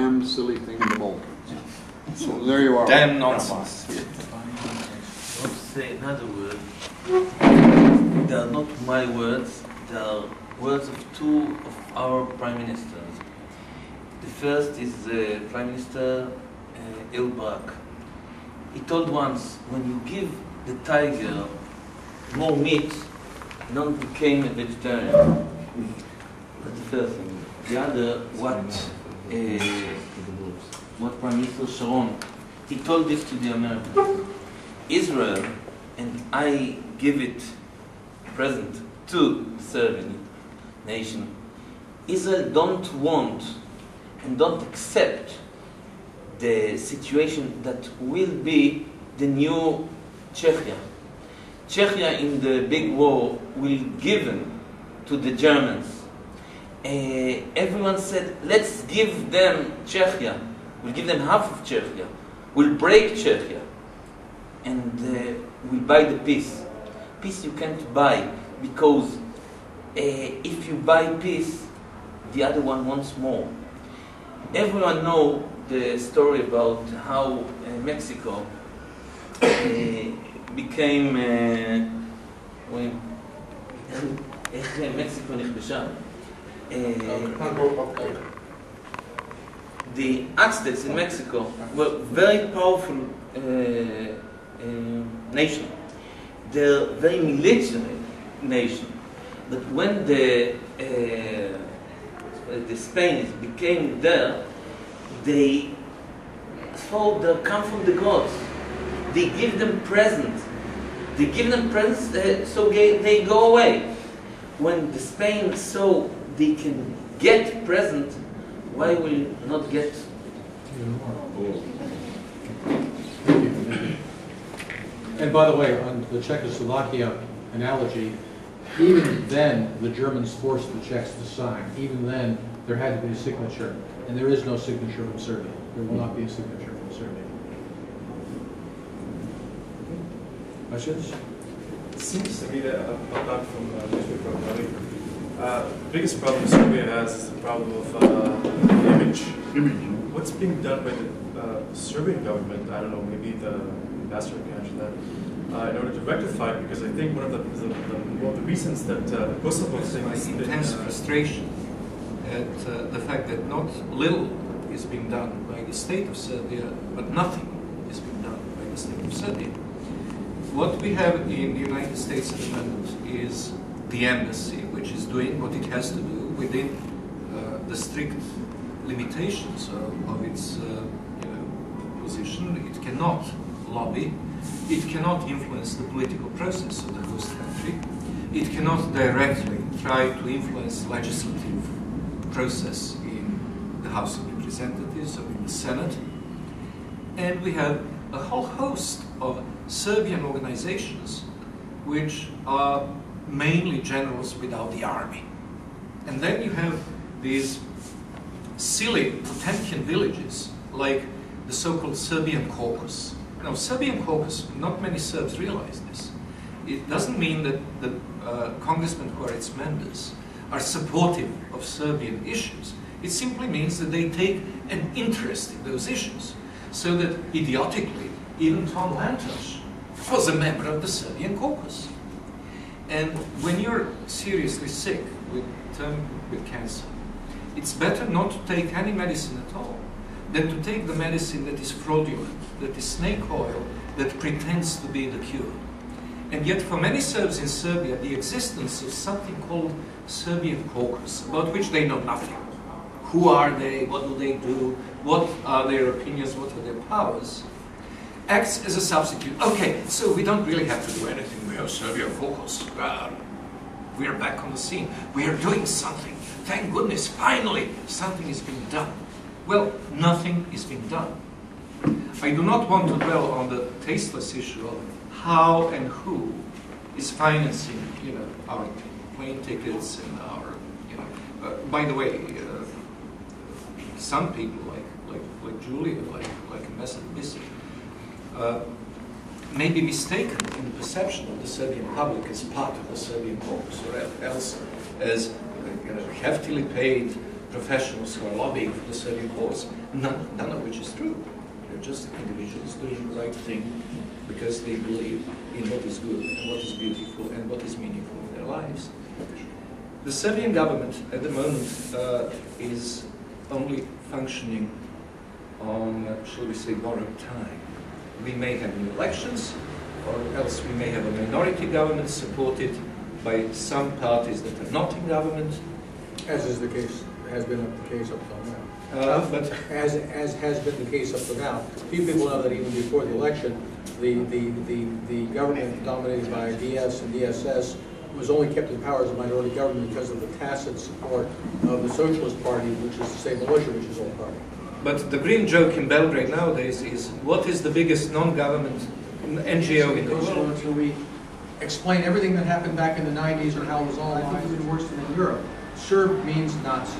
damn silly thing in the bowl. So there you are. Damn nonsense. I want to say another word. They are not my words, they are words of two of our prime ministers. The first is Prime Minister Barak. He told once, when you give the tiger more meat, none became a vegetarian. That's the first thing. The other, what Prime Minister Sharon, he told this to the Americans. Israel, and I give it present to the Serbian nation, Israel don't want and don't accept the situation that will be the new Czechia. Czechia in the big war will given to the Germans. Everyone said, let's give them Czechia. We'll give them half of Czechia. We'll break Czechia. And we'll buy the peace. Peace you can't buy, because if you buy peace, the other one wants more. Everyone knows the story about how Mexico became when Mexico נכבשה. The Aztecs in Mexico were very powerful nation. They're a very military nation. But when the Spaniards became there, they thought they come from the gods. They give them presents. They give them presents so they go away. When the Spain saw they can get present, why will not get? And by the way, on the Czechoslovakia analogy, even then the Germans forced the Czechs to sign. Even then there had to be a signature, and there is no signature from Serbia. There will not be a signature from Serbia. Questions? It seems to me that, apart from the biggest problem Serbia has is the problem of image. What's being done by the Serbian government? I don't know, maybe the ambassador can answer that, in order to rectify it, because I think one of the reasons that Kosovo thing is intense frustration at the fact that not little is being done by the state of Serbia, but nothing is being done by the state of Serbia. What we have in the United States at the moment is the embassy, which is doing what it has to do within the strict limitations of its position. It cannot lobby, it cannot influence the political process of the host country, it cannot directly try to influence legislative process in the House of Representatives or in the Senate. And we have a whole host of Serbian organizations which are mainly generals without the army. And then you have these silly Potemkin villages like the so-called Serbian caucus. Now, Serbian caucus, not many Serbs realize this. It doesn't mean that the congressmen who are its members are supportive of Serbian issues. It simply means that they take an interest in those issues. So that, idiotically, even Tom Lantos was a member of the Serbian caucus. And when you're seriously sick with cancer, it's better not to take any medicine at all than to take the medicine that is fraudulent, that is snake oil, that pretends to be the cure. And yet for many Serbs in Serbia, the existence of something called Serbian caucus, about which they know nothing. Who are they? What do they do? What are their opinions? What are their powers? Acts as a substitute. Okay, so we don't really have to do anything. We have Serbian caucus. We are back on the scene. We are doing something. Thank goodness, finally, something is being done. Well, nothing is being done. I do not want to dwell on the tasteless issue of how and who is financing, our plane tickets and our, by the way, some people like Julia, like Ambassador Bisic, may be mistaken in the perception of the Serbian public as part of the Serbian caucus, or else as heftily paid professionals who are lobbying for the Serbian cause, none of which is true. They're just individuals doing the right thing because they believe in what is good and what is beautiful and what is meaningful in their lives. The Serbian government at the moment is only functioning on, shall we say, borrowed time. We may have new elections, or else we may have a minority government supported by some parties that are not in government. As is the case, has been the case up till now. But as has been the case up to now. Few people know that even before the election, the government dominated by DS and DSS was only kept in power as a minority government because of the tacit support of the Socialist Party, which is to say Milošević's old party. But the green joke in Belgrade nowadays is, what is the biggest non-government NGO in the world? Until we explain everything that happened back in the 90s or how it was all even worse than in Europe. Serb means Nazi.